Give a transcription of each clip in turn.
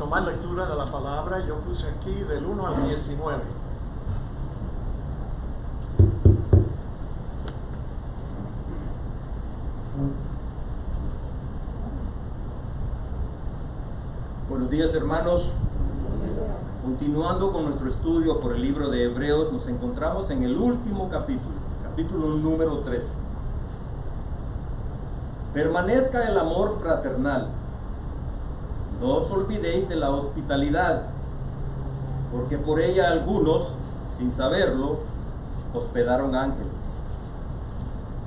tomar lectura de la palabra, yo puse aquí del 1 al 19. Buenos días, hermanos. Continuando con nuestro estudio por el libro de Hebreos, nos encontramos en el último capítulo número 13. Permanezca el amor fraternal. No os olvidéis de la hospitalidad, porque por ella algunos, sin saberlo, hospedaron ángeles.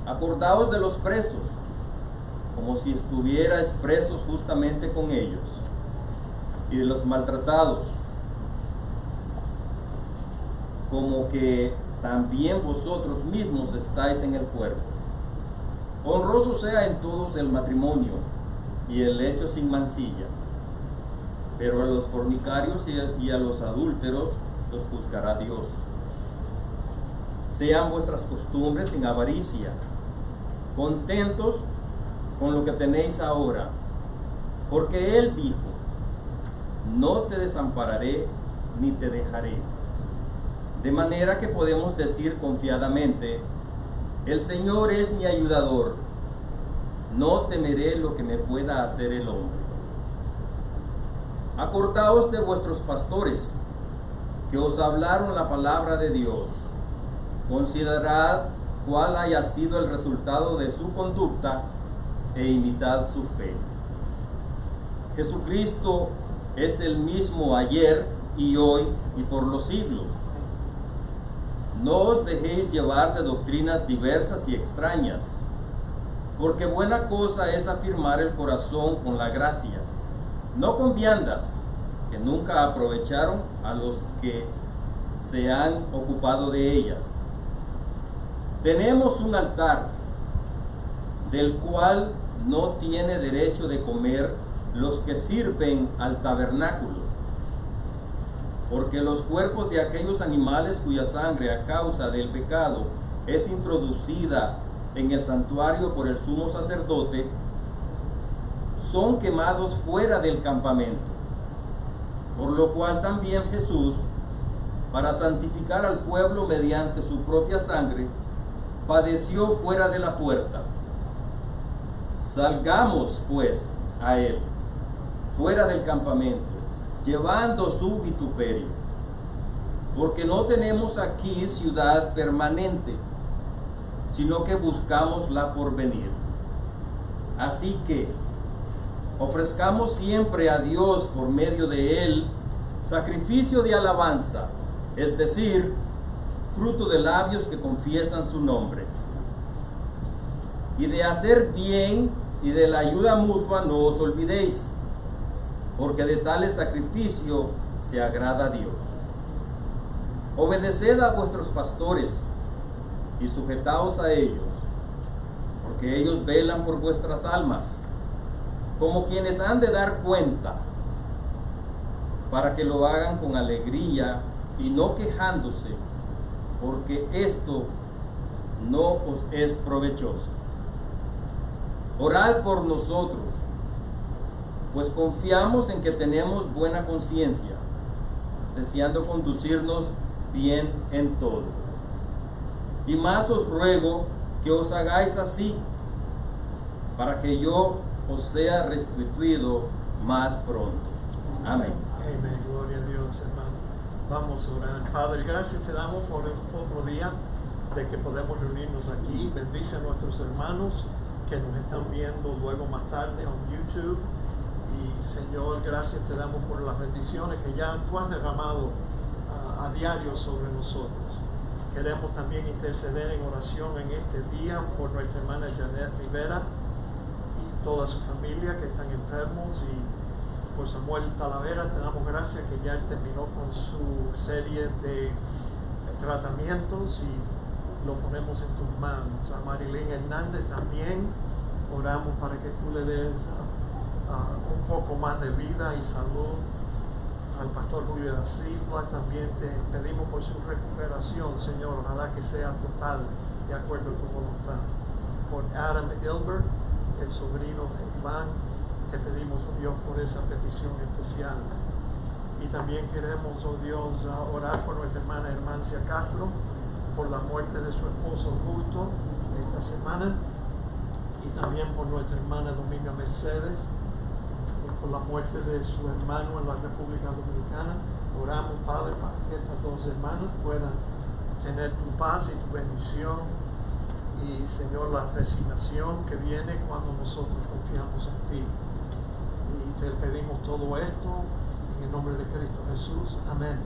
Acordaos de los presos, como si estuvierais presos justamente con ellos, y de los maltratados, como que también vosotros mismos estáis en el cuerpo. Honroso sea en todos el matrimonio y el lecho sin mancilla, pero a los fornicarios y a los adúlteros los juzgará Dios. Sean vuestras costumbres sin avaricia, contentos con lo que tenéis ahora, porque Él dijo: no te desampararé ni te dejaré. De manera que podemos decir confiadamente: el Señor es mi ayudador, no temeré lo que me pueda hacer el hombre. Acordaos de vuestros pastores, que os hablaron la palabra de Dios. Considerad cuál haya sido el resultado de su conducta e imitad su fe. Jesucristo es el mismo ayer y hoy y por los siglos. No os dejéis llevar de doctrinas diversas y extrañas, porque buena cosa es afirmar el corazón con la gracia, no con viandas, que nunca aprovecharon a los que se han ocupado de ellas. Tenemos un altar, del cual no tiene derecho de comer los que sirven al tabernáculo, porque los cuerpos de aquellos animales cuya sangre a causa del pecado es introducida en el santuario por el sumo sacerdote, son quemados fuera del campamento, por lo cual también Jesús, para santificar al pueblo mediante su propia sangre, padeció fuera de la puerta. Salgamos pues a Él, fuera del campamento, llevando su vituperio, porque no tenemos aquí ciudad permanente, sino que buscamos la por venir. Así que ofrezcamos siempre a Dios por medio de Él sacrificio de alabanza, es decir, fruto de labios que confiesan su nombre. Y de hacer bien y de la ayuda mutua no os olvidéis, porque de tales sacrificio se agrada a Dios. Obedeced a vuestros pastores y sujetaos a ellos, porque ellos velan por vuestras almas, como quienes han de dar cuenta, para que lo hagan con alegría y no quejándose, porque esto no os es provechoso. Orad por nosotros, pues confiamos en que tenemos buena conciencia, deseando conducirnos bien en todo. Y más os ruego que os hagáis así, para que yo os sea restituido más pronto. Amén. Amén. Gloria a Dios, hermano. Vamos a orar. Padre, gracias te damos por otro día de que podemos reunirnos aquí. Bendice a nuestros hermanos que nos están viendo luego más tarde en YouTube. Y Señor, gracias te damos por las bendiciones que ya tú has derramado a diario sobre nosotros. Queremos también interceder en oración en este día por nuestra hermana Janet Rivera y toda su familia que están enfermos, y por Samuel Talavera te damos gracias que ya él terminó con su serie de tratamientos y lo ponemos en tus manos. A Marilyn Hernández también oramos para que tú le des un poco más de vida y salud. Al pastor Julio da Silva también te pedimos por su recuperación, Señor, ojalá que sea total de acuerdo a tu voluntad. Por Adam Gilbert, el sobrino de Iván, te pedimos, oh Dios, por esa petición especial. Y también queremos, oh Dios, orar por nuestra hermana Hermancia Castro, por la muerte de su esposo Justo esta semana, y también por nuestra hermana Dominga Mercedes, por la muerte de su hermano en la República Dominicana. Oramos, Padre, para que estas dos hermanas puedan tener tu paz y tu bendición, y Señor, la resignación que viene cuando nosotros confiamos en ti. Y te pedimos todo esto en el nombre de Cristo Jesús. Amén.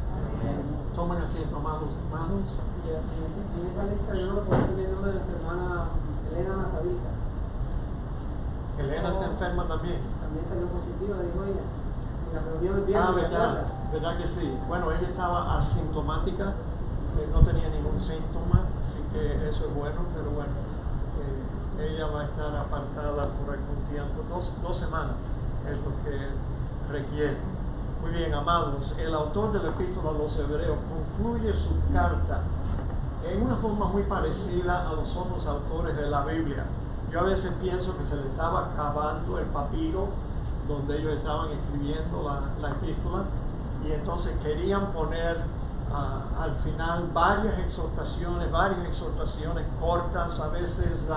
Tomen asiento, amados hermanos. En esa lista yo no puedo tener el nombre de nuestra hermana Elena Matavica. Elena está enferma también. También salió positiva, dijo ella. En la reunión del viernes. Verdad que sí. Bueno, ella estaba asintomática, no tenía ningún síntoma, así que eso es bueno, pero bueno, ella va a estar apartada por algún tiempo, dos semanas es lo que requiere. Muy bien, amados, el autor de la Epístola a los Hebreos concluye su carta en una forma muy parecida a los otros autores de la Biblia. Yo a veces pienso que se le estaba acabando el papiro donde ellos estaban escribiendo la epístola, y entonces querían poner al final varias exhortaciones cortas, a veces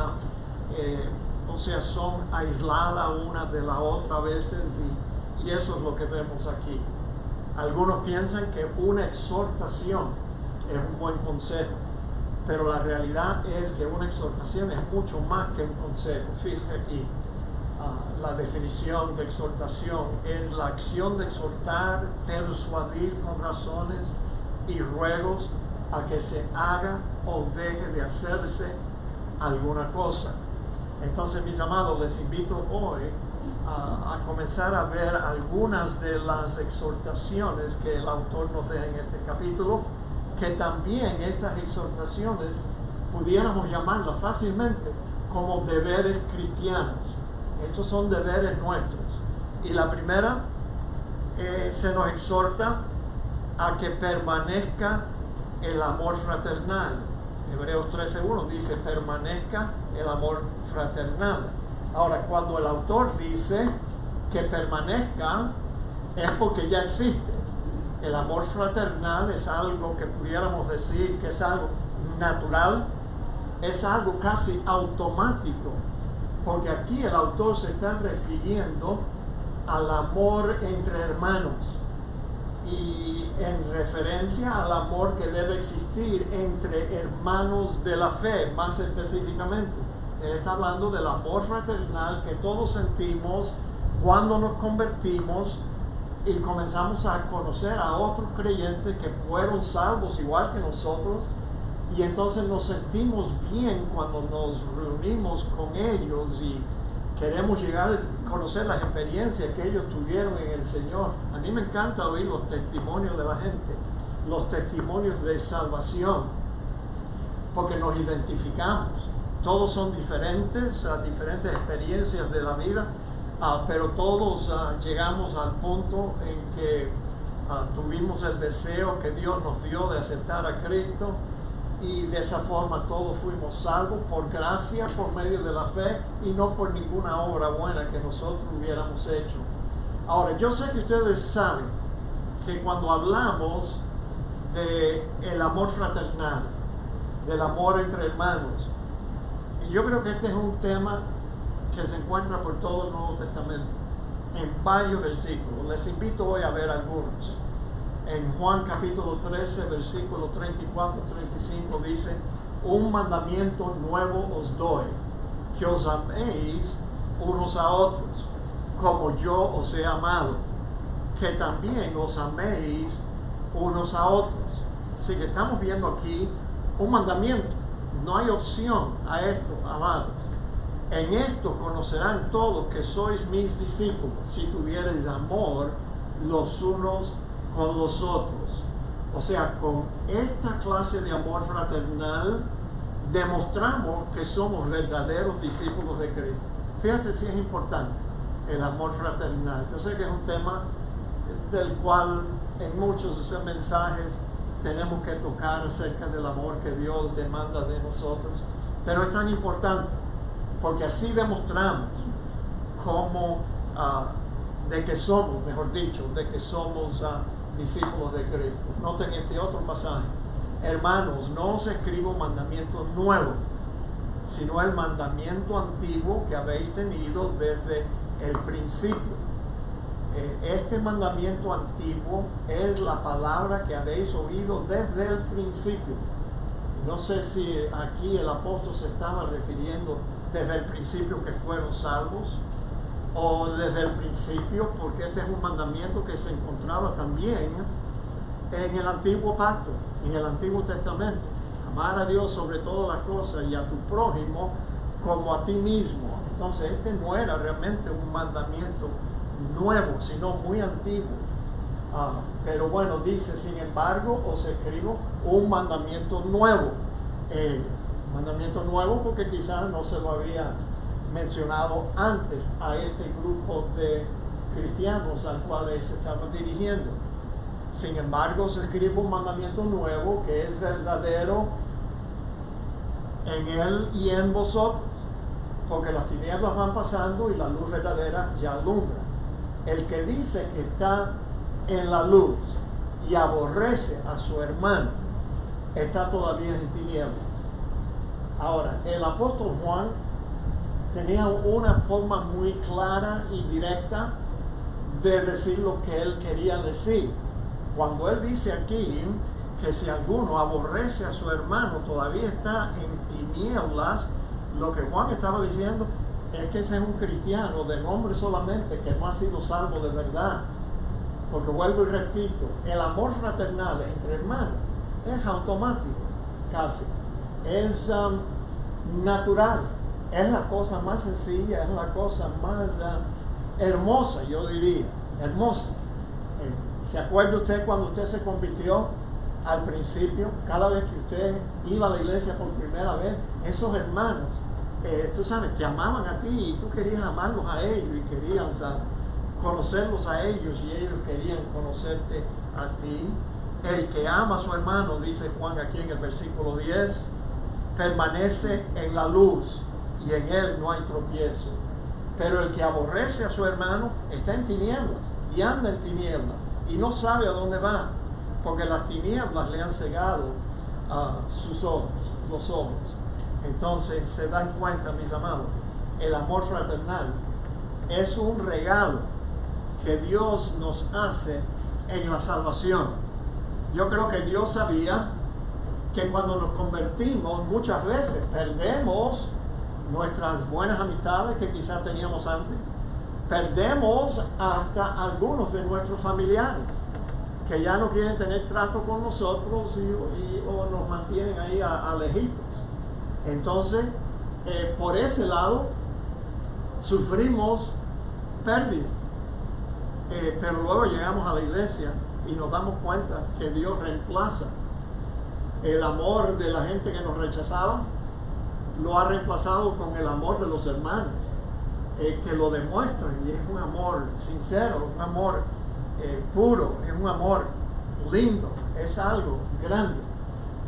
son aisladas una de la otra a veces, y eso es lo que vemos aquí. Algunos piensan que una exhortación es un buen consejo, pero la realidad es que una exhortación es mucho más que un consejo. Fíjense aquí, la definición de exhortación es la acción de exhortar, persuadir con razones y ruegos a que se haga o deje de hacerse alguna cosa. Entonces, mis amados, les invito hoy a comenzar a ver algunas de las exhortaciones que el autor nos da en este capítulo, que también estas exhortaciones pudiéramos llamarlas fácilmente como deberes cristianos. Estos son deberes nuestros. Y la primera, se nos exhorta a que permanezca el amor fraternal. Hebreos 13:1 dice: permanezca el amor fraternal. Ahora, cuando el autor dice que permanezca, es porque ya existe. El amor fraternal es algo que pudiéramos decir que es algo natural, es algo casi automático, porque aquí el autor se está refiriendo al amor entre hermanos, y en referencia al amor que debe existir entre hermanos de la fe, más específicamente. Él está hablando del amor fraternal que todos sentimos cuando nos convertimos y comenzamos a conocer a otros creyentes que fueron salvos igual que nosotros, y entonces nos sentimos bien cuando nos reunimos con ellos y queremos llegar a conocer las experiencias que ellos tuvieron en el Señor. A mí me encanta oír los testimonios de la gente, los testimonios de salvación, porque nos identificamos. Todos son diferentes, diferentes experiencias de la vida, pero todos llegamos al punto en que tuvimos el deseo que Dios nos dio de aceptar a Cristo, y de esa forma todos fuimos salvos por gracia, por medio de la fe, y no por ninguna obra buena que nosotros hubiéramos hecho. Ahora, yo sé que ustedes saben que cuando hablamos del amor fraternal, del amor entre hermanos, y yo creo que este es un tema que se encuentra por todo el Nuevo Testamento, en varios versículos. Les invito hoy a ver algunos. En Juan capítulo 13, versículo 34-35 dice: un mandamiento nuevo os doy, que os améis unos a otros, como yo os he amado, que también os améis unos a otros. Así que estamos viendo aquí un mandamiento. No hay opción a esto, amados. En esto conocerán todos que sois mis discípulos, si tuviereis amor los unos con los otros. O sea, con esta clase de amor fraternal demostramos que somos verdaderos discípulos de Cristo. Fíjate si es importante el amor fraternal. Yo sé que es un tema del cual en muchos mensajes tenemos que tocar acerca del amor que Dios demanda de nosotros, pero es tan importante porque así demostramos cómo de que somos, mejor dicho, de que somos discípulos de Cristo. Noten este otro pasaje. Hermanos, no os escribo un mandamiento nuevo, sino el mandamiento antiguo que habéis tenido desde el principio. Este mandamiento antiguo es la palabra que habéis oído desde el principio. No sé si aquí el apóstol se estaba refiriendo desde el principio que fueron salvos, o desde el principio, porque este es un mandamiento que se encontraba también en el antiguo pacto, en el Antiguo Testamento. Amar a Dios sobre todas las cosas y a tu prójimo como a ti mismo. Entonces este no era realmente un mandamiento nuevo, sino muy antiguo. Pero bueno, dice, sin embargo, os escribo un mandamiento nuevo. Mandamiento nuevo porque quizás no se lo había mencionado antes a este grupo de cristianos al cual él se estaba dirigiendo. Sin embargo, os escribo un mandamiento nuevo que es verdadero en él y en vosotros, porque las tinieblas van pasando y la luz verdadera ya alumbra. El que dice que está en la luz y aborrece a su hermano está todavía en tinieblas. Ahora, el apóstol Juan tenía una forma muy clara y directa de decir lo que él quería decir. Cuando él dice aquí que si alguno aborrece a su hermano todavía está en tinieblas, lo que Juan estaba diciendo es que ese es un cristiano de nombre solamente que no ha sido salvo de verdad. Porque vuelvo y repito, el amor fraternal entre hermanos es automático, casi. Es natural. Es la cosa más sencilla, es la cosa más hermosa, yo diría. Hermosa. ¿Se acuerda usted cuando usted se convirtió al principio? Cada vez que usted iba a la iglesia por primera vez, esos hermanos, tú sabes, te amaban a ti y tú querías amarlos a ellos y querías conocerlos a ellos y ellos querían conocerte a ti. El que ama a su hermano, dice Juan aquí en el versículo 10, permanece en la luz y en él no hay tropiezo. Pero el que aborrece a su hermano está en tinieblas y anda en tinieblas y no sabe a dónde va, porque las tinieblas le han cegado sus ojos, los ojos. Entonces se dan cuenta, mis amados, el amor fraternal es un regalo que Dios nos hace en la salvación. Yo creo que Dios sabía que cuando nos convertimos muchas veces perdemos nuestras buenas amistades que quizás teníamos antes, perdemos hasta algunos de nuestros familiares que ya no quieren tener trato con nosotros o nos mantienen ahí alejitos. Entonces, por ese lado, sufrimos pérdida. Pero luego llegamos a la iglesia y nos damos cuenta que Dios reemplaza el amor de la gente que nos rechazaba, lo ha reemplazado con el amor de los hermanos, que lo demuestran, y es un amor sincero, un amor puro, es un amor lindo, es algo grande.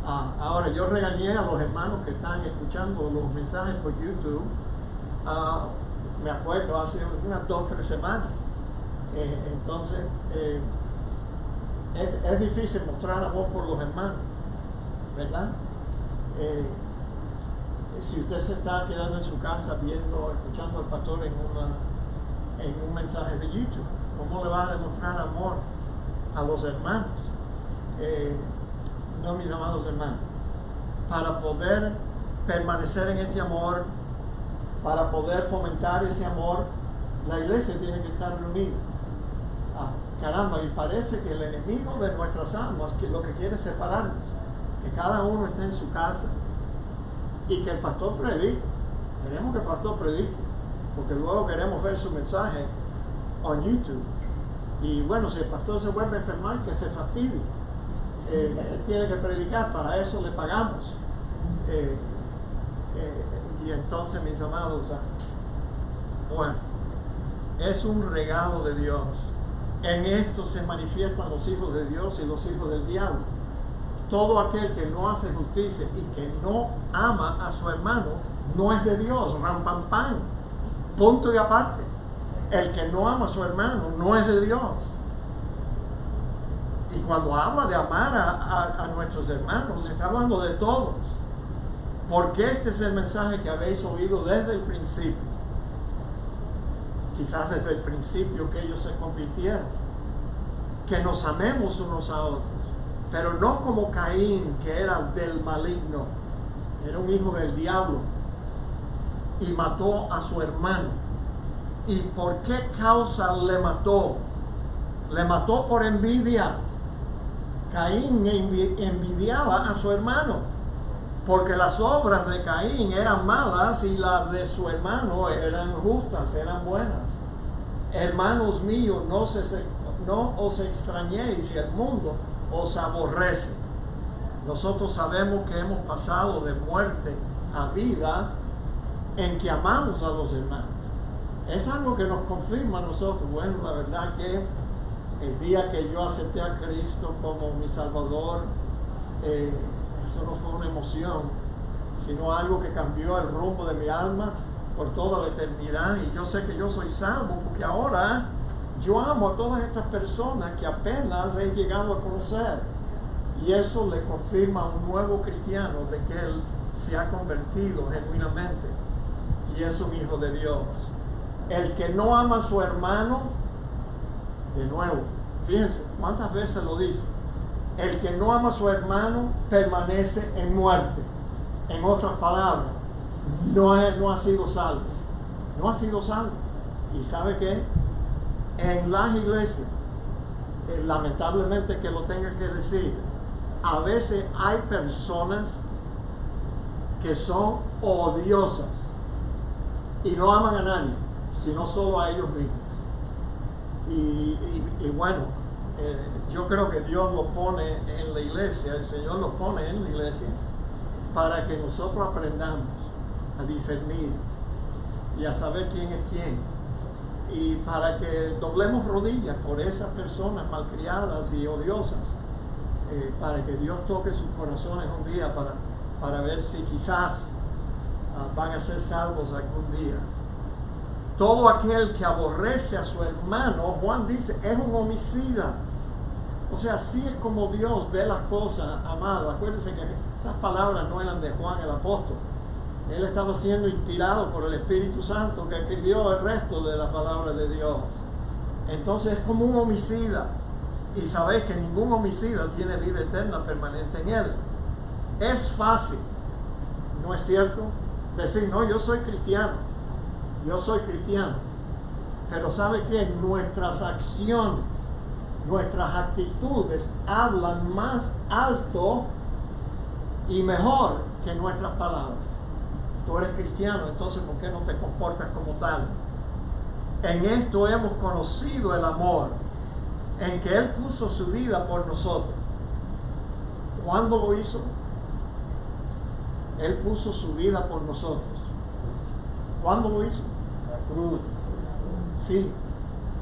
Ahora, yo regañé a los hermanos que están escuchando los mensajes por YouTube, me acuerdo, hace unas 2 o 3 semanas. Entonces, es difícil mostrar amor por los hermanos, ¿verdad? Si usted se está quedando en su casa escuchando al pastor en un mensaje de YouTube, ¿cómo le va a demostrar amor a los hermanos? No, mis amados hermanos, para poder permanecer en este amor, para poder fomentar ese amor, la iglesia tiene que estar reunida. Caramba, y parece que el enemigo de nuestras almas, que lo que quiere es separarnos, que cada uno esté en su casa y que el pastor predique. Queremos que el pastor predique, porque luego queremos ver su mensaje en YouTube. Y bueno, si el pastor se vuelve a enfermar, que se fastidie. Él tiene que predicar, para eso le pagamos. Y entonces, mis amados, bueno, es un regalo de Dios. En esto se manifiestan los hijos de Dios y los hijos del diablo. Todo aquel que no hace justicia y que no ama a su hermano no es de Dios. Ram pam pam. Punto y aparte. El que no ama a su hermano no es de Dios. Y cuando habla de amar a nuestros hermanos, está hablando de todos. Porque este es el mensaje que habéis oído desde el principio. Quizás desde el principio que ellos se convirtieron. Que nos amemos unos a otros. Pero no como Caín, que era del maligno. Era un hijo del diablo. Y mató a su hermano. ¿Y por qué causa le mató? Le mató por envidia. Caín envidiaba a su hermano, porque las obras de Caín eran malas y las de su hermano eran justas, eran buenas. Hermanos míos, no os extrañéis si el mundo os aborrece. Nosotros sabemos que hemos pasado de muerte a vida en que amamos a los hermanos. Es algo que nos confirma a nosotros. Bueno, la verdad que el día que yo acepté a Cristo como mi Salvador, eso no fue una emoción, sino algo que cambió el rumbo de mi alma por toda la eternidad. Y yo sé que yo soy salvo porque ahora yo amo a todas estas personas que apenas he llegado a conocer. Y eso le confirma a un nuevo cristiano de que él se ha convertido genuinamente y es un hijo de Dios. El que no ama a su hermano, de nuevo, fíjense cuántas veces lo dice. El que no ama a su hermano permanece en muerte. En otras palabras, no ha sido salvo. No ha sido salvo. ¿Y sabe qué? En las iglesias, lamentablemente que lo tenga que decir, a veces hay personas que son odiosas y no aman a nadie, sino solo a ellos mismos. Y bueno, yo creo que Dios lo pone en la iglesia, el Señor lo pone en la iglesia para que nosotros aprendamos a discernir y a saber quién es quién, y para que doblemos rodillas por esas personas malcriadas y odiosas, para que Dios toque sus corazones un día para ver si quizás van a ser salvos algún día. Todo aquel que aborrece a su hermano, Juan dice, es un homicida. O sea, así es como Dios ve las cosas, amado. Acuérdense que estas palabras no eran de Juan el apóstol. Él estaba siendo inspirado por el Espíritu Santo que escribió el resto de la palabra de Dios. Entonces es como un homicida. Y sabéis que ningún homicida tiene vida eterna permanente en él. Es fácil, ¿no es cierto? Decir, no, yo soy cristiano. Yo soy cristiano, pero ¿sabe qué? Nuestras acciones, nuestras actitudes hablan más alto y mejor que nuestras palabras. Tú eres cristiano, entonces ¿por qué no te comportas como tal? En esto hemos conocido el amor, en que Él puso su vida por nosotros. ¿Cuándo lo hizo? Él puso su vida por nosotros. ¿Cuándo lo hizo? Cruz. Sí.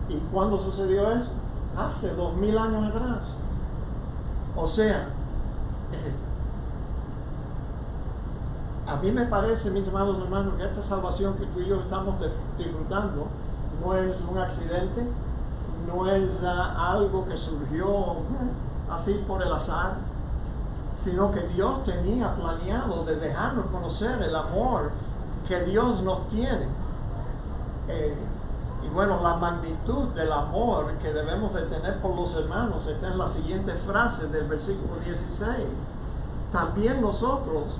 ¿Y cuándo sucedió eso? Hace 2000 años atrás. O sea, a mí me parece, mis amados hermanos, que esta salvación que tú y yo estamos disfrutando no es un accidente, no es algo que surgió así por el azar, sino que Dios tenía planeado de dejarnos conocer el amor que Dios nos tiene. Y bueno, la magnitud del amor que debemos de tener por los hermanos está en la siguiente frase del versículo 16. También nosotros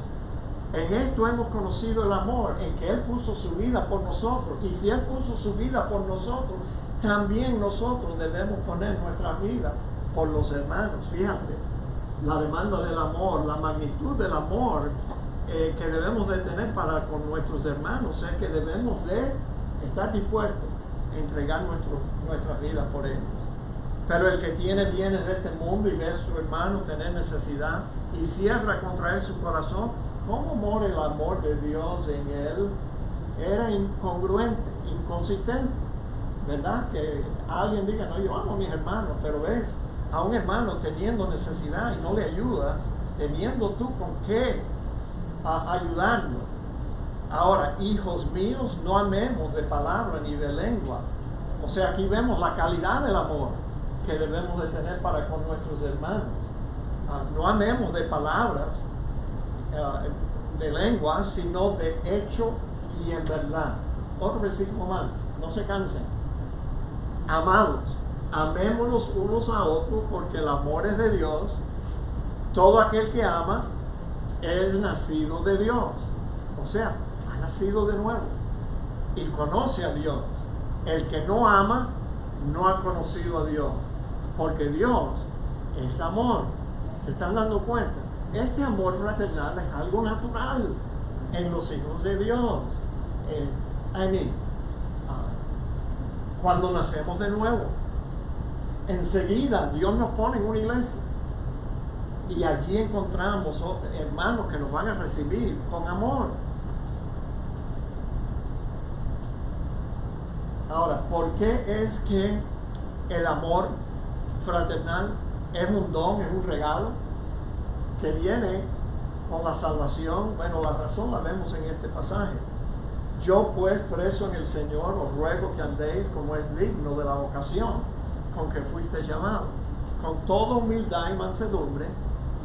en esto hemos conocido el amor, en que Él puso su vida por nosotros. Y si Él puso su vida por nosotros, también nosotros debemos poner nuestra vida por los hermanos. Fíjate, la demanda del amor, la magnitud del amor que debemos de tener para con nuestros hermanos, es que debemos de estar dispuestos a entregar nuestras vidas por ellos. Pero el que tiene bienes de este mundo y ve a su hermano tener necesidad y cierra contra él su corazón, ¿cómo mora el amor de Dios en él? Era incongruente, inconsistente, ¿verdad? Que alguien diga, no, yo amo a mis hermanos, pero ves a un hermano teniendo necesidad y no le ayudas, teniendo tú con qué ayudarlo. Ahora, hijos míos, no amemos de palabra ni de lengua, O sea, aquí vemos la calidad del amor que debemos de tener para con nuestros hermanos. No amemos de palabras, de lengua, sino de hecho y en verdad. Otro versículo más, no se cansen. Amados, amémonos unos a otros porque el amor es de Dios. Todo aquel que ama es nacido de Dios. O sea, ha nacido de nuevo y conoce a Dios. El que no ama no ha conocido a Dios, porque Dios es amor. ¿Se están dando cuenta? Este amor fraternal es algo natural en los hijos de Dios. Cuando nacemos de nuevo, enseguida Dios nos pone en una iglesia y allí encontramos hermanos que nos van a recibir con amor. Ahora, ¿por qué es que el amor fraternal es un don, es un regalo que viene con la salvación? Bueno, la razón la vemos en este pasaje. Yo pues, preso en el Señor, os ruego que andéis como es digno de la vocación con que fuiste llamado, con toda humildad y mansedumbre,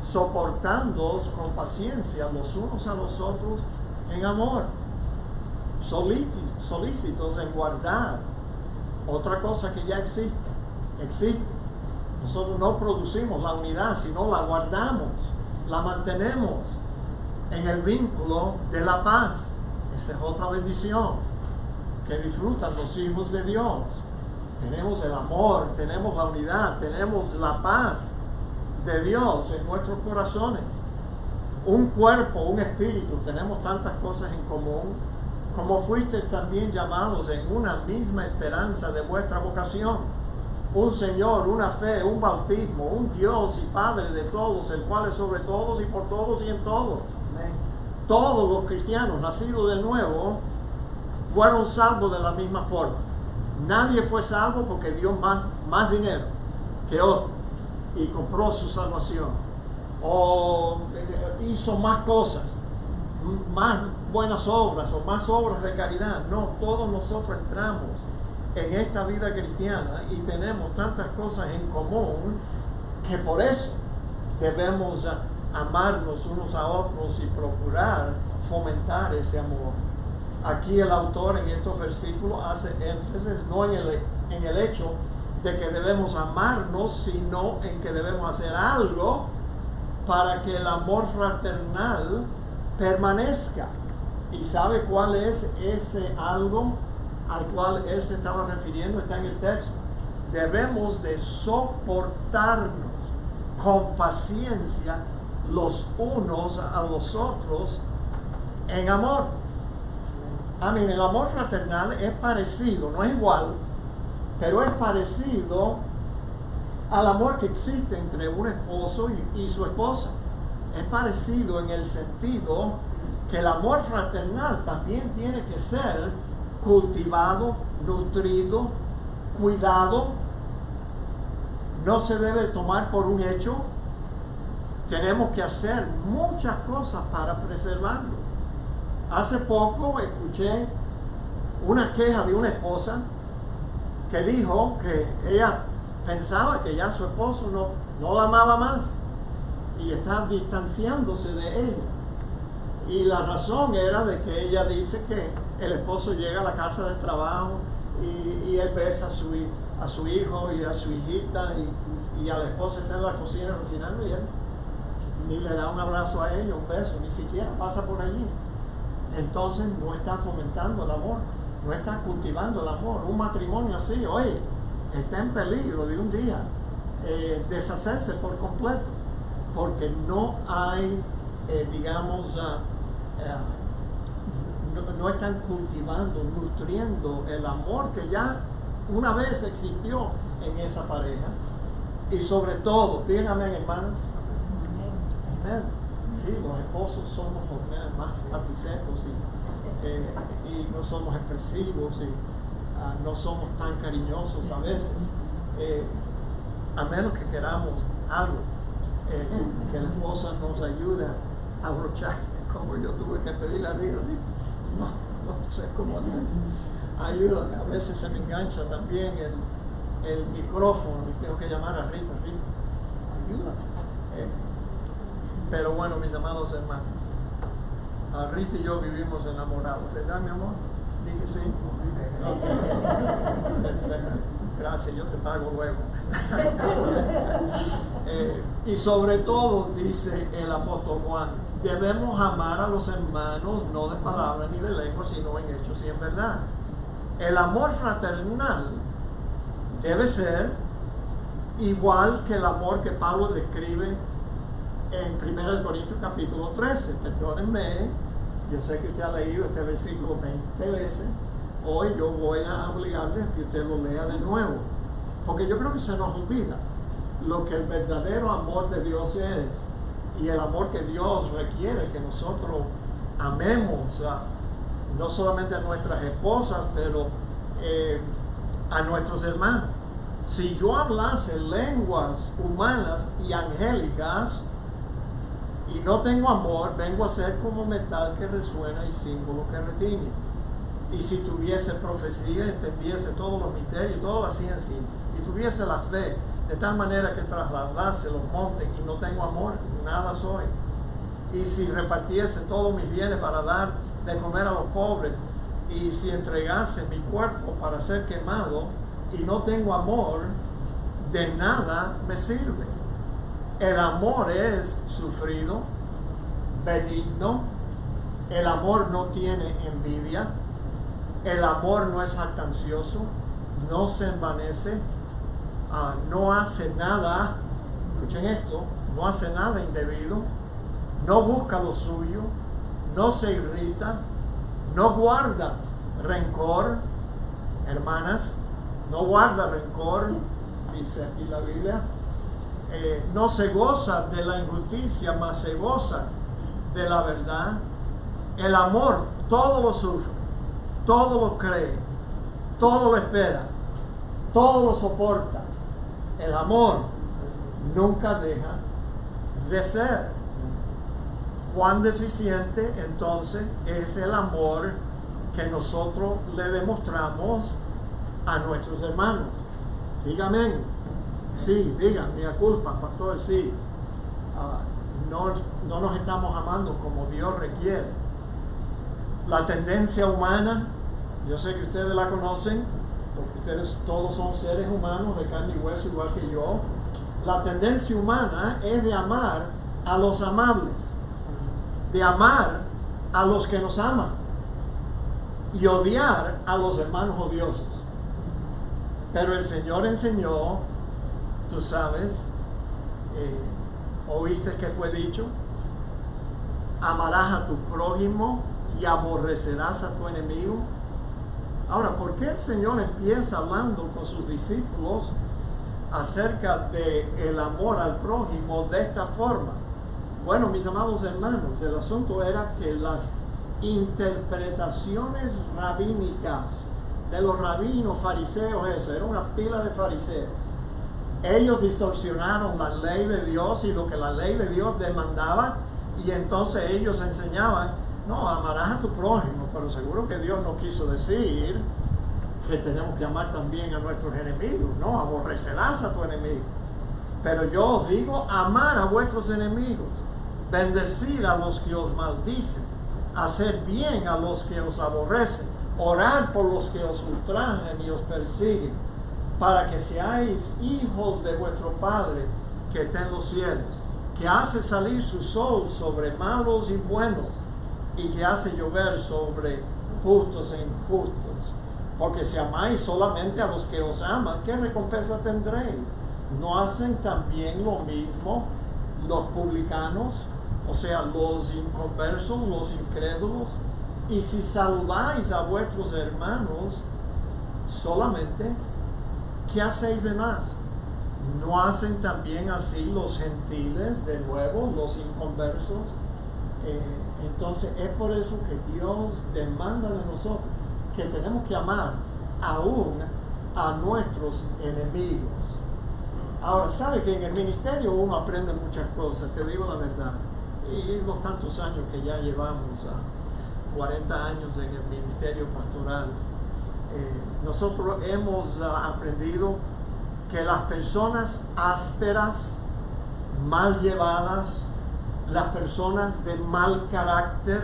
soportándoos con paciencia los unos a los otros en amor, solícitos en guardar. Otra cosa que ya existe. Nosotros no producimos la unidad, sino la guardamos, la mantenemos en el vínculo de la paz. Esa es otra bendición que disfrutan los hijos de Dios. Tenemos el amor, tenemos la unidad, tenemos la paz de Dios en nuestros corazones. Un cuerpo, un espíritu, tenemos tantas cosas en común, como fuisteis también llamados en una misma esperanza de vuestra vocación. Un Señor, una fe, un bautismo, un Dios y Padre de todos, el cual es sobre todos y por todos y en todos. Todos los cristianos nacidos de nuevo fueron salvos de la misma forma. Nadie fue salvo porque dio más dinero que otro y compró su salvación, o hizo más cosas, más buenas obras o más obras de caridad. No, todos nosotros entramos en esta vida cristiana y tenemos tantas cosas en común que por eso debemos amarnos unos a otros y procurar fomentar ese amor. Aquí el autor en estos versículos hace énfasis no en el hecho de que debemos amarnos, sino en que debemos hacer algo para que el amor fraternal permanezca. ¿Y sabe cuál es ese algo al cual él se estaba refiriendo? Está en el texto. Debemos de soportarnos con paciencia los unos a los otros en amor. El amor fraternal es parecido, no es igual, pero es parecido al amor que existe entre un esposo y su esposa. Es parecido en el sentido que el amor fraternal también tiene que ser cultivado, nutrido, cuidado. No se debe tomar por un hecho. Tenemos que hacer muchas cosas para preservarlo. Hace poco escuché una queja de una esposa que dijo que ella pensaba que ya su esposo no la amaba más y está distanciándose de ella. Y la razón era de que ella dice que el esposo llega a la casa de trabajo y él besa a su hijo y a su hijita y a la esposa está en la cocina cocinando y él ni le da un abrazo a ella, un beso, ni siquiera pasa por allí. Entonces no está fomentando el amor, no está cultivando el amor. Un matrimonio así, oye, está en peligro de un día deshacerse por completo, porque no hay, no están cultivando, nutriendo el amor que ya una vez existió en esa pareja. Y sobre todo, díganme, hermanas, amén. Sí, los esposos somos los más paticecos y no somos expresivos y no somos tan cariñosos a veces, a menos que queramos algo, que la esposa nos ayude a abrochar, como yo tuve que pedir arriba, no sé cómo hacer. Ayúdame, a veces se me engancha también el micrófono y tengo que llamar a Rita, ayúdame. Pero bueno, mis amados hermanos, Rita y yo vivimos enamorados, ¿verdad, mi amor? Dije sí. Okay. Perfecto. Gracias, yo te pago luego. Y sobre todo, dice el apóstol Juan, debemos amar a los hermanos no de palabra ni de lengua, sino en hechos y en verdad. El amor fraternal debe ser igual que el amor que Pablo describe en 1 Corintios capítulo 13. Perdónenme, yo sé que usted ha leído este versículo 20 veces. Hoy yo voy a obligarle a que usted lo lea de nuevo, porque yo creo que se nos olvida lo que el verdadero amor de Dios es, y el amor que Dios requiere que nosotros amemos no solamente a nuestras esposas, pero a nuestros hermanos. Si yo hablase lenguas humanas y angélicas y no tengo amor, vengo a ser como metal que resuena y símbolo que retiñe. Y si tuviese profecía, entendiese todos los misterios, toda la ciencia, y tuviese la fe, de tal manera que trasladase los montes y no tengo amor, nada soy. Y si repartiese todos mis bienes para dar de comer a los pobres, y si entregase mi cuerpo para ser quemado y no tengo amor, de nada me sirve. El amor es sufrido, benigno, el amor no tiene envidia, el amor no es jactancioso, no se envanece, no hace nada, escuchen esto, no hace nada indebido, no busca lo suyo, no se irrita, no guarda rencor, hermanas, no guarda rencor, dice aquí la Biblia, no se goza de la injusticia, mas se goza de la verdad. El amor todo lo sufre, todo lo cree, todo lo espera, todo lo soporta. El amor nunca deja de ser. Cuán deficiente entonces es el amor que nosotros le demostramos a nuestros hermanos. Dígame, sí, digan, mea culpa, pastor, sí. No nos estamos amando como Dios requiere. La tendencia humana, yo sé que ustedes la conocen, porque ustedes todos son seres humanos de carne y hueso igual que yo. La tendencia humana es de amar a los amables, de amar a los que nos aman y odiar a los hermanos odiosos. Pero el Señor enseñó, tú sabes, oíste que fue dicho, amarás a tu prójimo y aborrecerás a tu enemigo. Ahora, ¿por qué el Señor empieza hablando con sus discípulos acerca del amor al prójimo de esta forma? Bueno, mis amados hermanos, el asunto era que las interpretaciones rabínicas de los rabinos fariseos, eso, era una pila de fariseos. Ellos distorsionaron la ley de Dios y lo que la ley de Dios demandaba, y entonces ellos enseñaban, no, amarás a tu prójimo, pero seguro que Dios no quiso decir que tenemos que amar también a nuestros enemigos, no, aborrecerás a tu enemigo. Pero yo os digo, amar a vuestros enemigos, bendecir a los que os maldicen, hacer bien a los que os aborrecen, orar por los que os ultrajan y os persiguen, para que seáis hijos de vuestro Padre que está en los cielos, que hace salir su sol sobre malos y buenos, y que hace llover sobre justos e injustos. Porque si amáis solamente a los que os aman, ¿qué recompensa tendréis? ¿No hacen también lo mismo los publicanos? O sea, los inconversos, los incrédulos. Y si saludáis a vuestros hermanos solamente, ¿qué hacéis de más? ¿No hacen también así los gentiles, de nuevo, los inconversos? Entonces es por eso que Dios demanda de nosotros que tenemos que amar aún a nuestros enemigos. Ahora, ¿sabe que en el ministerio uno aprende muchas cosas? Te digo la verdad. Y los tantos años que ya llevamos, 40 años en el ministerio pastoral, nosotros hemos aprendido que las personas ásperas, mal llevadas, las personas de mal carácter,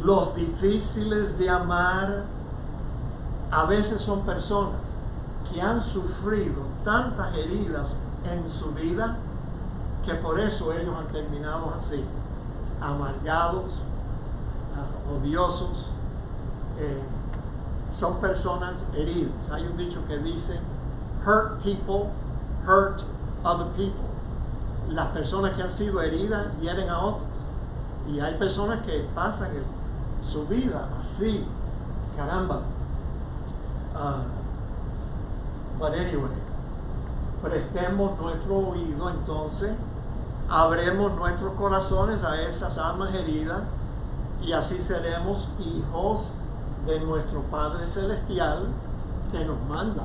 los difíciles de amar, a veces son personas que han sufrido tantas heridas en su vida que por eso ellos han terminado así, amargados, odiosos. Son personas heridas. Hay un dicho que dice, hurt people hurt other people. Las personas que han sido heridas hieren a otros. Y hay personas que pasan su vida así, caramba. But anyway, prestemos nuestro oído entonces, abremos nuestros corazones a esas almas heridas y así seremos hijos de nuestro Padre Celestial que nos manda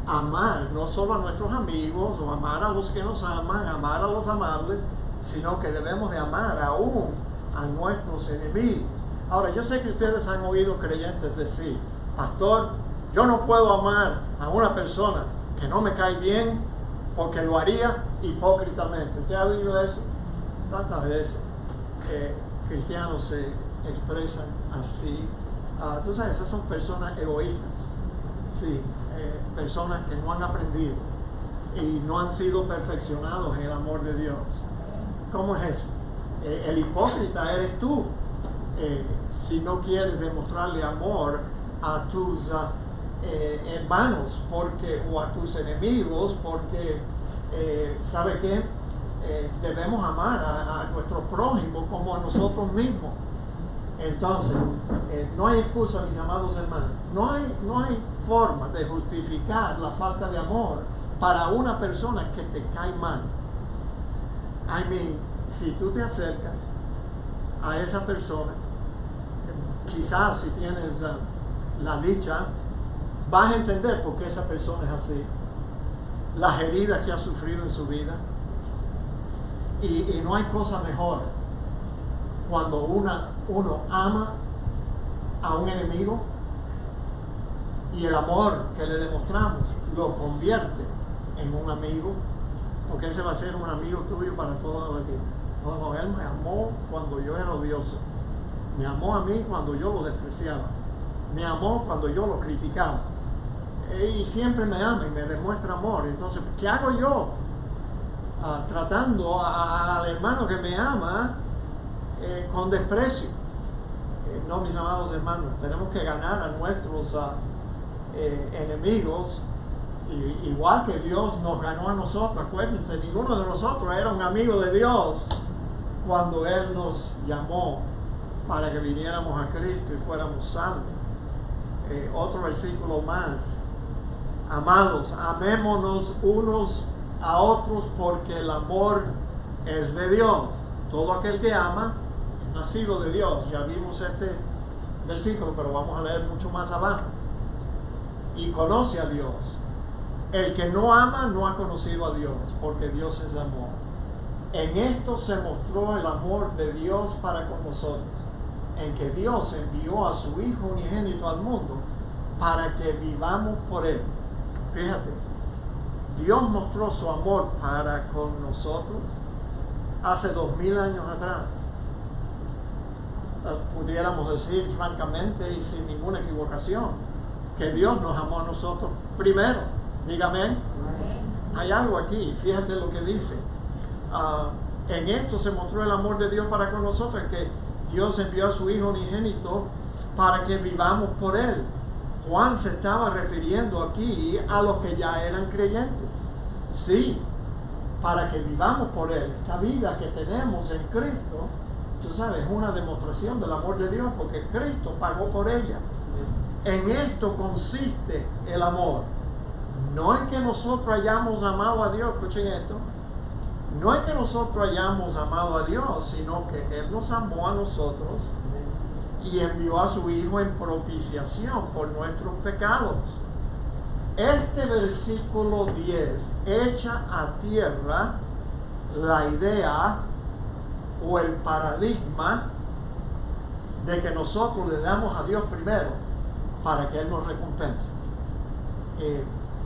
amar no solo a nuestros amigos o amar a los que nos aman, amar a los amables, sino que debemos de amar aún a nuestros enemigos. Ahora, yo sé que ustedes han oído creyentes decir, pastor, yo no puedo amar a una persona que no me cae bien porque lo haría hipócritamente. ¿Usted ha oído eso? Tantas veces cristianos se expresan así. Tú sabes, esas son personas egoístas, sí, personas que no han aprendido y no han sido perfeccionados en el amor de Dios. ¿Cómo es eso? El hipócrita eres tú si no quieres demostrarle amor a tus hermanos o a tus enemigos, porque ¿sabe qué? Debemos amar a nuestro prójimo como a nosotros mismos. Entonces, no hay excusa, mis amados hermanos. No hay forma de justificar la falta de amor para una persona que te cae mal. I mean, si tú te acercas a esa persona, quizás si tienes la dicha, vas a entender por qué esa persona es así, las heridas que ha sufrido en su vida. Y no hay cosa mejor cuando uno ama a un enemigo y el amor que le demostramos lo convierte en un amigo, porque ese va a ser un amigo tuyo para toda la vida. No, él me amó cuando yo era odioso, me amó a mí cuando yo lo despreciaba, me amó cuando yo lo criticaba, y siempre me ama y me demuestra amor. Entonces, ¿qué hago yo? Tratando al hermano que me ama con desprecio. No, mis amados hermanos, tenemos que ganar a nuestros enemigos igual que Dios nos ganó a nosotros. Acuérdense, ninguno de nosotros era un amigo de Dios cuando Él nos llamó para que viniéramos a Cristo y fuéramos salvos. Otro versículo más. Amados, amémonos unos a otros porque el amor es de Dios. Todo aquel que ama es nacido de Dios. Ya vimos este versículo, pero vamos a leer mucho más abajo. Y conoce a Dios. El que no ama no ha conocido a Dios, porque Dios es amor. En esto se mostró el amor de Dios para con nosotros, en que Dios envió a su Hijo unigénito al mundo para que vivamos por Él. Fíjate, Dios mostró su amor para con nosotros hace 2000 años atrás. Pudiéramos decir francamente y sin ninguna equivocación que Dios nos amó a nosotros primero. Dígame. Hay algo aquí, fíjate lo que dice. En esto se mostró el amor de Dios para con nosotros, en que Dios envió a su Hijo unigénito para que vivamos por Él. Juan se estaba refiriendo aquí a los que ya eran creyentes. Sí, para que vivamos por Él. Esta vida que tenemos en Cristo, tú sabes, es una demostración del amor de Dios, porque Cristo pagó por ella. En esto consiste el amor. No es que nosotros hayamos amado a Dios, escuchen esto, no es que nosotros hayamos amado a Dios, sino que Él nos amó a nosotros y envió a su Hijo en propiciación por nuestros pecados. Este versículo 10 echa a tierra la idea o el paradigma de que nosotros le damos a Dios primero para que Él nos recompense.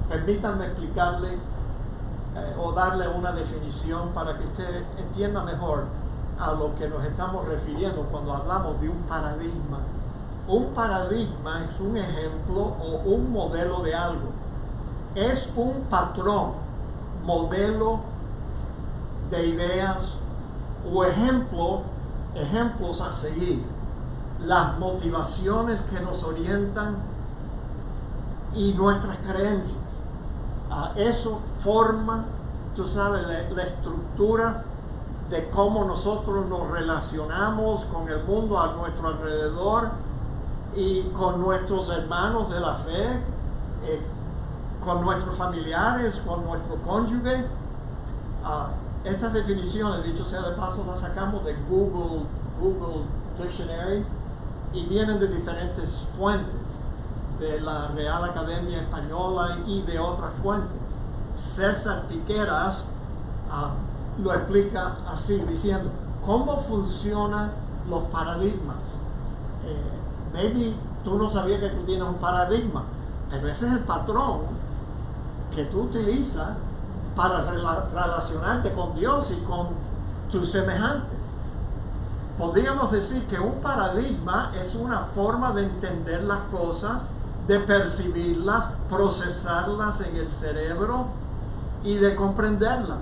Permítanme explicarle o darle una definición para que usted entienda mejor a lo que nos estamos refiriendo cuando hablamos de un paradigma. Un paradigma es un ejemplo o un modelo de algo. Es un patrón, modelo de ideas o ejemplos a seguir. Las motivaciones que nos orientan y nuestras creencias. Eso forma, tú sabes, la estructura de cómo nosotros nos relacionamos con el mundo a nuestro alrededor y con nuestros hermanos de la fe, con nuestros familiares, con nuestro cónyuge. Estas definiciones, dicho sea de paso, las sacamos de Google Dictionary y vienen de diferentes fuentes, de la Real Academia Española y de otras fuentes. César Piqueras lo explica así, diciendo, ¿cómo funcionan los paradigmas? Maybe tú no sabías que tú tienes un paradigma, pero ese es el patrón que tú utilizas para relacionarte con Dios y con tus semejantes. Podríamos decir que un paradigma es una forma de entender las cosas, de percibirlas, procesarlas en el cerebro y de comprenderlas.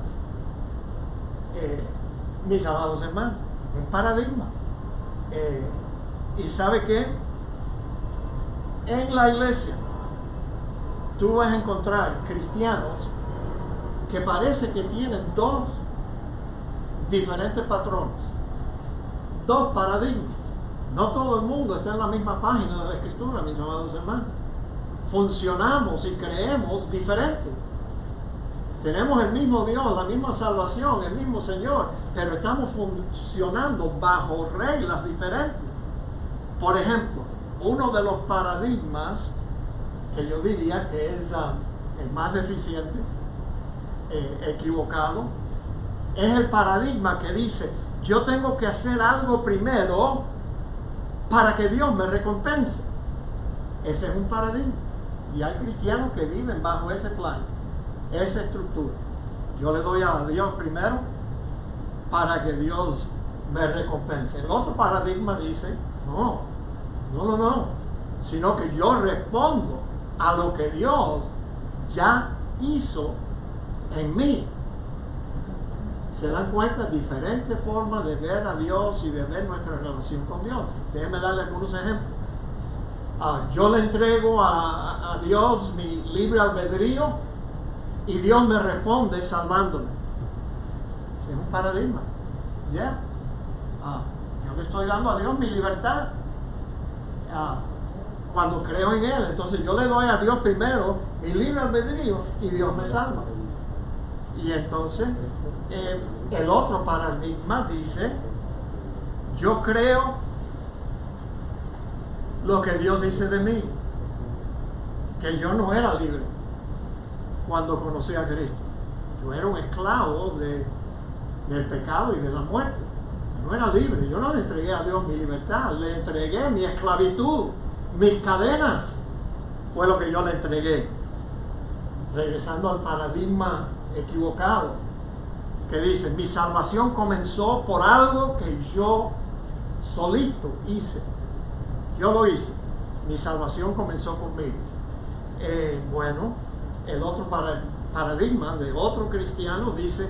Mis amados hermanos, un paradigma. ¿Y sabe qué? En la iglesia tú vas a encontrar cristianos que parece que tienen dos diferentes patrones, dos paradigmas. No todo el mundo está en la misma página de la Escritura, mis amados hermanos. Funcionamos y creemos diferente. Tenemos el mismo Dios, la misma salvación, el mismo Señor, pero estamos funcionando bajo reglas diferentes. Por ejemplo, uno de los paradigmas que yo diría que es el más deficiente, equivocado, es el paradigma que dice, yo tengo que hacer algo primero para que Dios me recompense. Ese es un paradigma. Y hay cristianos que viven bajo ese plan, esa estructura. Yo le doy a Dios primero para que Dios me recompense. El otro paradigma dice, no, sino que yo respondo a lo que Dios ya hizo en mí. ¿Se dan cuenta? Diferentes formas de ver a Dios y de ver nuestra relación con Dios. Déjenme darle algunos ejemplos. Yo le entrego a Dios mi libre albedrío y Dios me responde salvándome. Ese es un paradigma. ¿Ya? Yo le estoy dando a Dios mi libertad. Cuando creo en Él, entonces yo le doy a Dios primero mi libre albedrío y Dios me salva. Y entonces el otro paradigma dice, yo creo lo que Dios dice de mí, que yo no era libre cuando conocí a Cristo. Yo era un esclavo del pecado y de la muerte. No era libre. Yo no le entregué a Dios mi libertad, le entregué mi esclavitud, mis cadenas. Fue lo que yo le entregué. Regresando al paradigma equivocado, que dice, mi salvación comenzó por algo que yo solito hice. Yo lo hice. Mi salvación comenzó conmigo. Bueno, el otro paradigma de otro cristiano dice,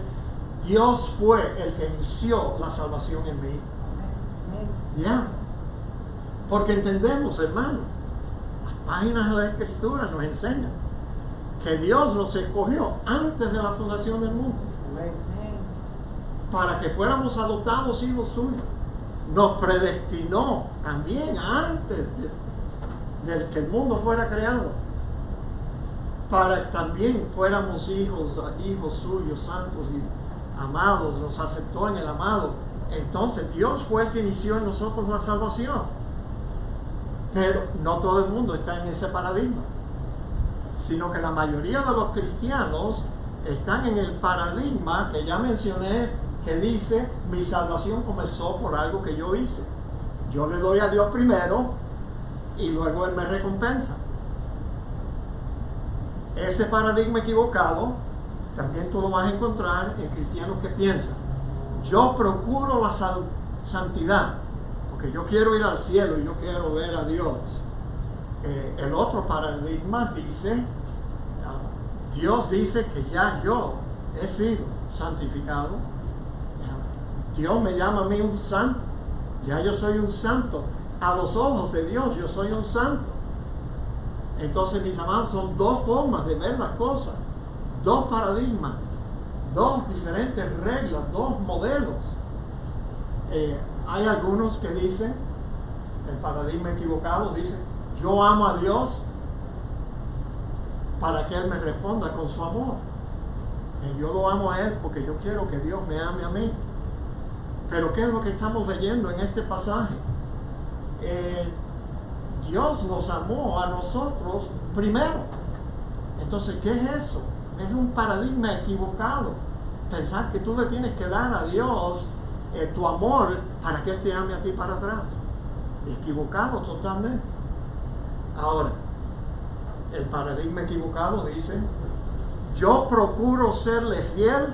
Dios fue el que inició la salvación en mí. Ya. Porque entendemos, hermanos, las páginas de la Escritura nos enseñan que Dios nos escogió antes de la fundación del mundo para que fuéramos adoptados hijos suyos. Nos predestinó también antes de que el mundo fuera creado para que también fuéramos hijos suyos, santos y amados. Nos aceptó en el amado. Entonces Dios fue el que inició en nosotros la salvación, pero no todo el mundo está en ese paradigma, sino que la mayoría de los cristianos están en el paradigma que ya mencioné, que dice, mi salvación comenzó por algo que yo hice. Yo le doy a Dios primero y luego Él me recompensa. Ese paradigma equivocado también tú lo vas a encontrar en cristianos que piensan: yo procuro la santidad porque yo quiero ir al cielo y yo quiero ver a Dios. El otro paradigma dice: Dios dice que ya yo he sido santificado. Dios me llama a mí un santo. Ya yo soy un santo. A los ojos de Dios yo soy un santo. Entonces, mis amados, son dos formas de ver las cosas, dos paradigmas, dos diferentes reglas, dos modelos. Hay algunos que dicen, el paradigma equivocado dice: yo amo a Dios para que Él me responda con su amor. Yo lo amo a Él porque yo quiero que Dios me ame a mí. Pero ¿qué es lo que estamos leyendo en este pasaje? Dios nos amó a nosotros primero. Entonces, ¿qué es eso? Es un paradigma equivocado. Pensar que tú le tienes que dar a Dios tu amor para que Él te ame a ti para atrás. Equivocado totalmente. Ahora, el paradigma equivocado dice: yo procuro serle fiel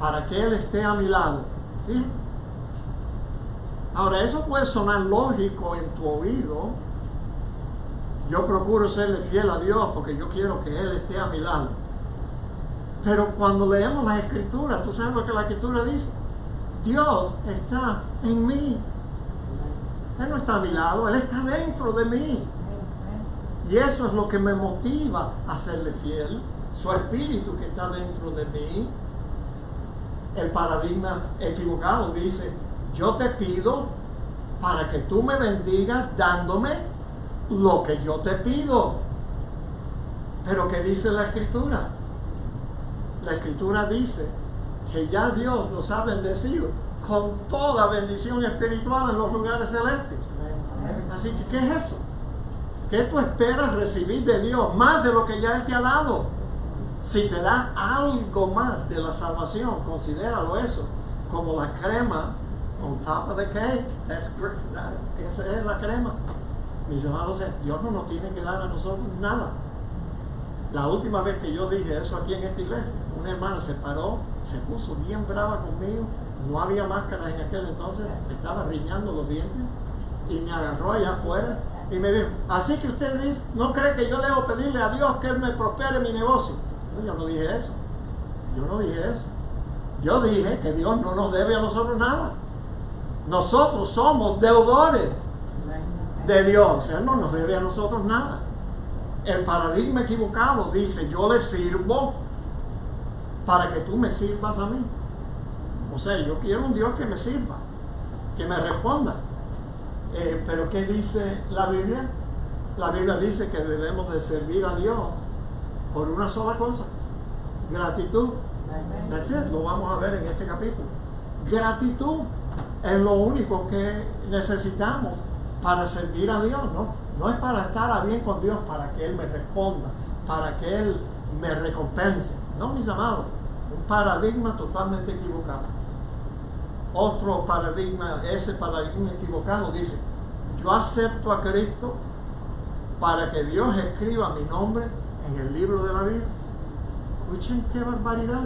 para que Él esté a mi lado. ¿Sí? Ahora, eso puede sonar lógico en tu oído. Yo procuro serle fiel a Dios porque yo quiero que Él esté a mi lado. Pero cuando leemos las Escrituras, ¿tú sabes lo que la Escritura dice? Dios está en mí. Él no está a mi lado, Él está dentro de mí. Y eso es lo que me motiva a serle fiel. Su Espíritu que está dentro de mí. El paradigma equivocado dice: yo te pido para que tú me bendigas dándome lo que yo te pido. Pero ¿qué dice la Escritura? La Escritura dice que ya Dios nos ha bendecido con toda bendición espiritual en los lugares celestes. Así que, ¿qué es eso? ¿Qué tú esperas recibir de Dios más de lo que ya Él te ha dado? Si te da algo más de la salvación, considéralo eso como la crema on top of the cake. Esa es la crema. Mis hermanos, Dios no nos tiene que dar a nosotros nada. La última vez que yo dije eso aquí en esta iglesia, una hermana se paró, se puso bien brava conmigo. No había máscaras en aquel entonces, estaba riñando los dientes y me agarró allá afuera y me dijo: así que usted dice, ¿no cree que yo debo pedirle a Dios que Él me prospere mi negocio? Yo no dije eso. Yo dije que Dios no nos debe a nosotros nada. Nosotros somos deudores de Dios. Él no nos debe a nosotros nada. El paradigma equivocado dice: yo le sirvo para que tú me sirvas a mí. O sea, yo quiero un Dios que me sirva, que me responda. Pero ¿qué dice la Biblia? La Biblia dice que debemos de servir a Dios por una sola cosa: gratitud. That's it. Lo vamos a ver en este capítulo. Gratitud es lo único que necesitamos para servir a Dios, ¿no? No es para estar a bien con Dios, para que Él me responda, para que Él me recompense. No, mis amados, un paradigma totalmente equivocado. Otro paradigma, ese paradigma equivocado dice: yo acepto a Cristo para que Dios escriba mi nombre en el libro de la vida. Escuchen qué barbaridad,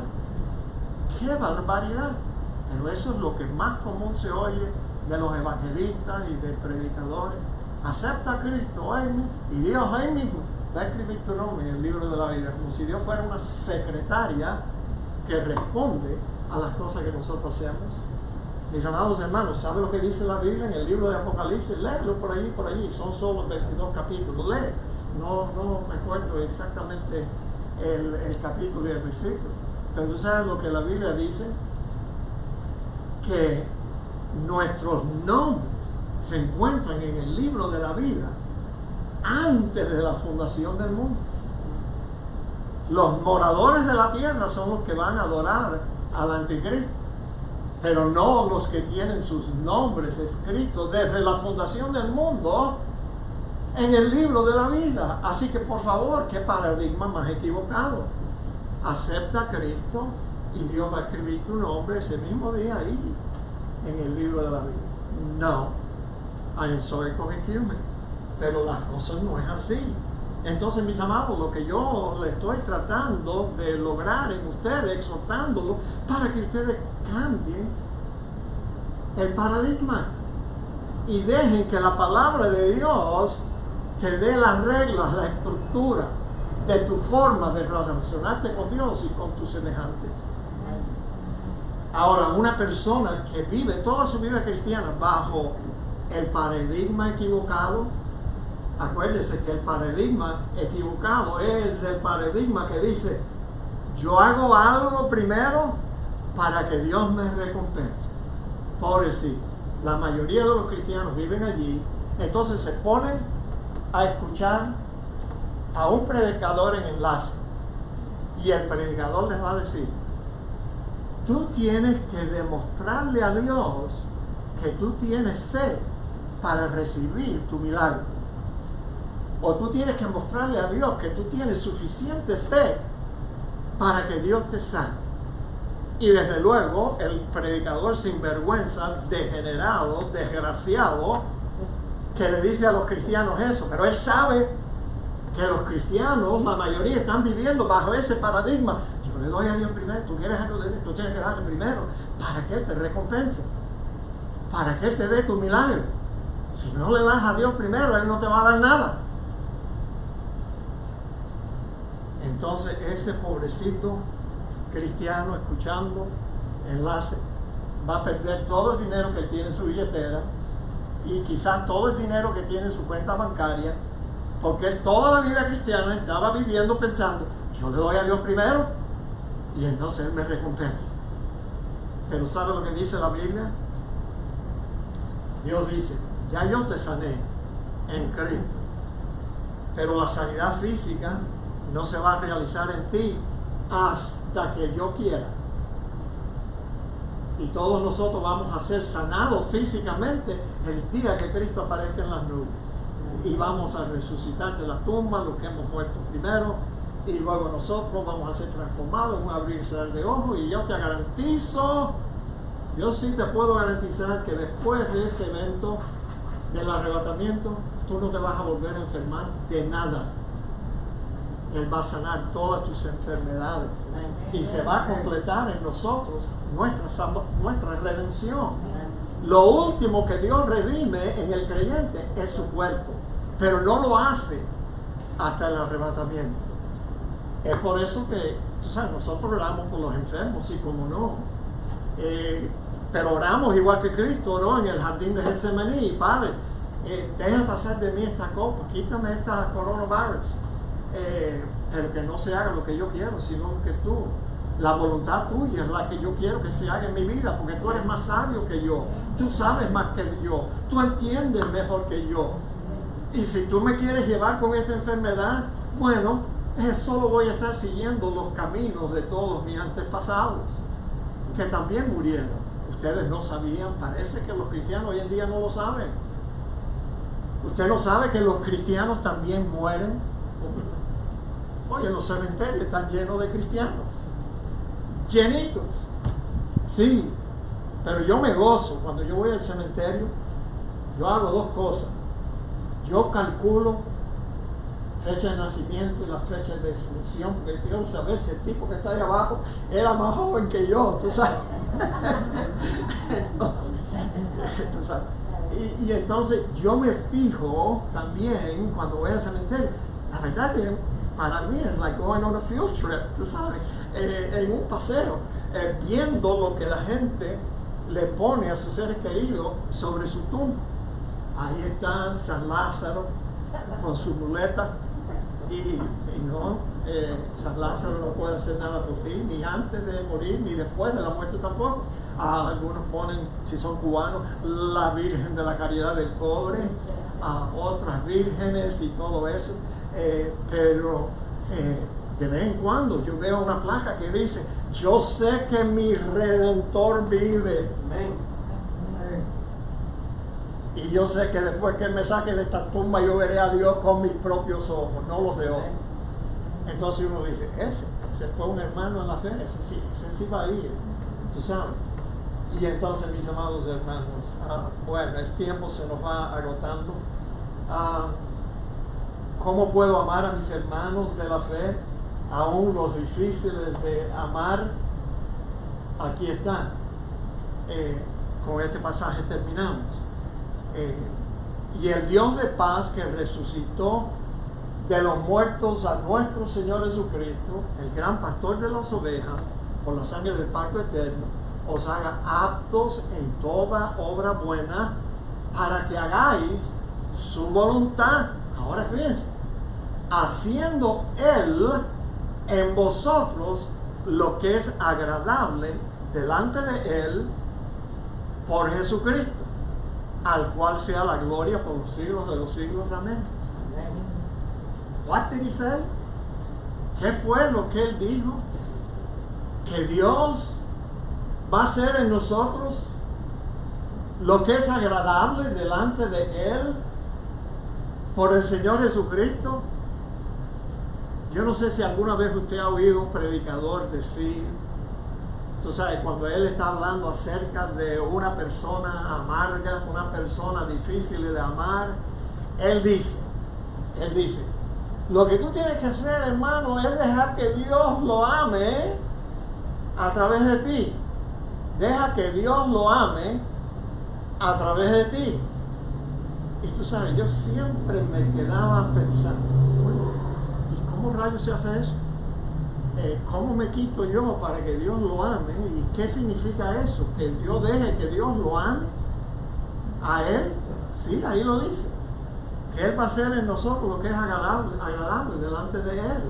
qué barbaridad. Pero eso es lo que más común se oye de los evangelistas y de predicadores. Acepta a Cristo hoy mismo y Dios hoy mismo va a escribir tu nombre en el libro de la vida, como si Dios fuera una secretaria que responde a las cosas que nosotros hacemos. Mis amados hermanos, ¿saben lo que dice la Biblia en el libro de Apocalipsis? Léelo por allí, son solo 22 capítulos, lee. No recuerdo exactamente el capítulo y el versículo, pero tú sabes lo que la Biblia dice: que nuestros nombres se encuentran en el libro de la vida antes de la fundación del mundo. Los moradores de la tierra son los que van a adorar al anticristo, pero no los que tienen sus nombres escritos desde la fundación del mundo en el libro de la vida. Así que, por favor, qué paradigma más equivocado. Acepta a Cristo y Dios va a escribir tu nombre ese mismo día ahí en el libro de la vida. No, I am sorry, excuse me. pero las cosas no es así. Entonces, mis amados, lo que yo le estoy tratando de lograr en ustedes, exhortándolos, para que ustedes cambien el paradigma y dejen que la palabra de Dios te dé las reglas, la estructura de tu forma de relacionarte con Dios y con tus semejantes. Ahora, una persona que vive toda su vida cristiana bajo el paradigma equivocado, acuérdese que el paradigma equivocado es el paradigma que dice: yo hago algo primero para que Dios me recompense. Pobrecito, la mayoría de los cristianos viven allí, entonces se ponen a escuchar a un predicador en enlace y el predicador les va a decir: tú tienes que demostrarle a Dios que tú tienes fe para recibir tu milagro. O tú tienes que mostrarle a Dios que tú tienes suficiente fe para que Dios te sane. Y desde luego el predicador sinvergüenza, degenerado, desgraciado, que le dice a los cristianos eso, pero él sabe que los cristianos, la mayoría, están viviendo bajo ese paradigma. Yo le doy a Dios primero, tú quieres algo de Dios, tú tienes que darle primero para que Él te recompense, para que Él te dé tu milagro. Si no le das a Dios primero, Él no te va a dar nada. Entonces ese pobrecito cristiano escuchando enlace va a perder todo el dinero que él tiene en su billetera y quizás todo el dinero que tiene en su cuenta bancaria, porque él toda la vida cristiana estaba viviendo pensando: yo le doy a Dios primero y entonces Él me recompensa. Pero ¿sabe lo que dice la Biblia? Dios dice: ya yo te sané en Cristo, pero la sanidad física no se va a realizar en ti hasta que yo quiera. Y todos nosotros vamos a ser sanados físicamente el día que Cristo aparezca en las nubes. Y vamos a resucitar de la tumba, los que hemos muerto primero, y luego nosotros vamos a ser transformados en un abrir y cerrar de ojos. Y yo te garantizo, yo sí te puedo garantizar que después de ese evento del arrebatamiento, tú no te vas a volver a enfermar de nada. Él va a sanar todas tus enfermedades y se va a completar en nosotros nuestra redención. Lo último que Dios redime en el creyente es su cuerpo, pero no lo hace hasta el arrebatamiento. Es por eso que, tú sabes, nosotros oramos por los enfermos, sí, como no. Pero oramos igual que Cristo oró en el jardín de Getsemaní: Padre, deja pasar de mí esta copa, quítame esta coronavirus. Pero que no se haga lo que yo quiero, sino lo que tú. La voluntad tuya es la que yo quiero que se haga en mi vida, porque tú eres más sabio que yo, tú sabes más que yo, tú entiendes mejor que yo. Y si tú me quieres llevar con esta enfermedad, bueno, solo voy a estar siguiendo los caminos de todos mis antepasados, que también murieron. Ustedes no sabían, parece que los cristianos hoy en día no lo saben. Usted no sabe que los cristianos también mueren. Oye, los cementerios están llenos de cristianos, llenitos. Sí, pero yo me gozo cuando yo voy al cementerio. Yo hago dos cosas: yo calculo fecha de nacimiento y la fecha de defunción, porque quiero saber si el tipo que está ahí abajo era más joven que yo, tú sabes. Tú sabes. Y entonces yo me fijo también cuando voy al cementerio. La verdad que para mí es like going on a field trip, tú sabes, en un paseo, viendo lo que la gente le pone a sus seres queridos sobre su tumba. Ahí está San Lázaro con su muleta y no, San Lázaro no puede hacer nada por ti, ni antes de morir, ni después de la muerte tampoco. Algunos ponen, si son cubanos, la Virgen de la Caridad del Cobre, otras vírgenes y todo eso. Pero de vez en cuando yo veo una placa que dice: yo sé que mi Redentor vive. Y yo sé que después que me saque de esta tumba yo veré a Dios con mis propios ojos, no los de otros. Entonces uno dice: ese fue un hermano en la fe, ese sí va a ir, tú sabes. Y entonces, mis amados hermanos, bueno, el tiempo se nos va agotando. ¿Cómo puedo amar a mis hermanos de la fe, aún los difíciles de amar? Aquí está. Con este pasaje terminamos. Y el Dios de paz que resucitó de los muertos a nuestro Señor Jesucristo, el gran pastor de las ovejas, por la sangre del pacto eterno, os haga aptos en toda obra buena para que hagáis su voluntad. Ahora fíjense, haciendo Él en vosotros lo que es agradable delante de Él por Jesucristo, al cual sea la gloria por los siglos de los siglos. Amén. What did he say? ¿Qué fue lo que él dijo? Que Dios va a hacer en nosotros lo que es agradable delante de Él por el Señor Jesucristo. Yo no sé si alguna vez usted ha oído un predicador decir, tú sabes, cuando él está hablando acerca de una persona amarga, una persona difícil de amar, él dice, lo que tú tienes que hacer, hermano, es dejar que Dios lo ame a través de ti. Deja que Dios lo ame a través de ti. Y tú sabes, yo siempre me quedaba pensando, bueno, ¿y cómo rayos se hace eso? ¿Cómo me quito yo para que Dios lo ame? ¿Y qué significa eso? ¿Que yo deje que Dios lo ame a Él? Sí, ahí lo dice. Que Él va a hacer en nosotros lo que es agradable delante de Él.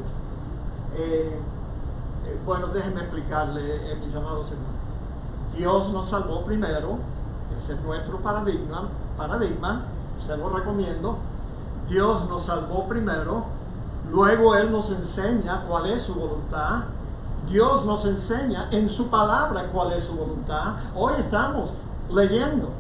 Bueno, déjenme explicarle, mis amados hermanos. Dios nos salvó primero, ese es nuestro paradigma, se lo recomiendo. Dios nos salvó primero, luego Él nos enseña cuál es su voluntad. Dios nos enseña en su palabra cuál es su voluntad. Hoy estamos leyendo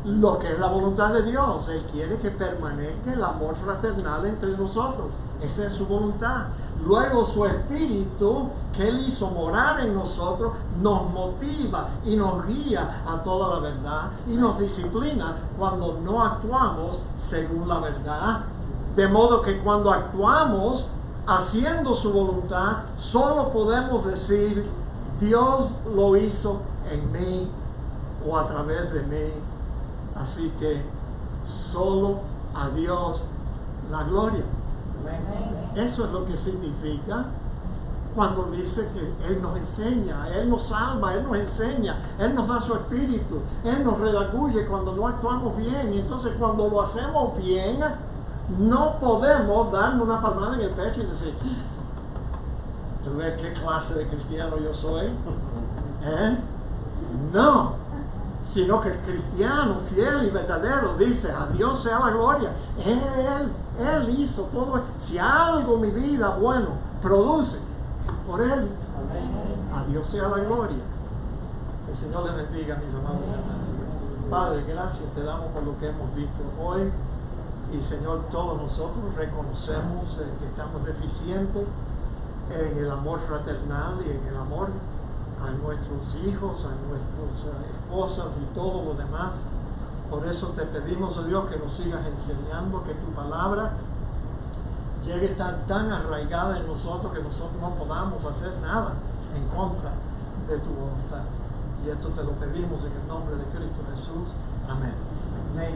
lo que es la voluntad de Dios. Él quiere que permanezca el amor fraternal entre nosotros. Esa es su voluntad. Luego su Espíritu, que Él hizo morar en nosotros, nos motiva y nos guía a toda la verdad y nos disciplina cuando no actuamos según la verdad. De modo que cuando actuamos haciendo su voluntad, solo podemos decir, Dios lo hizo en mí o a través de mí. Así que solo a Dios la gloria. Eso es lo que significa cuando dice que Él nos enseña, Él nos salva, Él nos enseña, Él nos da su espíritu, Él nos redarguye cuando no actuamos bien. Y entonces cuando lo hacemos bien, no podemos darnos una palmada en el pecho y decir, ¿tú ves qué clase de cristiano yo soy? No. Sino que el cristiano fiel y verdadero dice, a Dios sea la gloria. Él hizo todo. Si algo mi vida bueno produce, por Él. A Dios sea la gloria. El Señor les bendiga, mis amados hermanos. Padre, gracias te damos por lo que hemos visto hoy. Y Señor, todos nosotros reconocemos que estamos deficientes en el amor fraternal y en el amor a nuestros hijos, a nuestras esposas y todo lo demás. Por eso te pedimos, oh Dios, que nos sigas enseñando, que tu palabra llegue a estar tan arraigada en nosotros que nosotros no podamos hacer nada en contra de tu voluntad. Y esto te lo pedimos en el nombre de Cristo Jesús. Amén. Amén.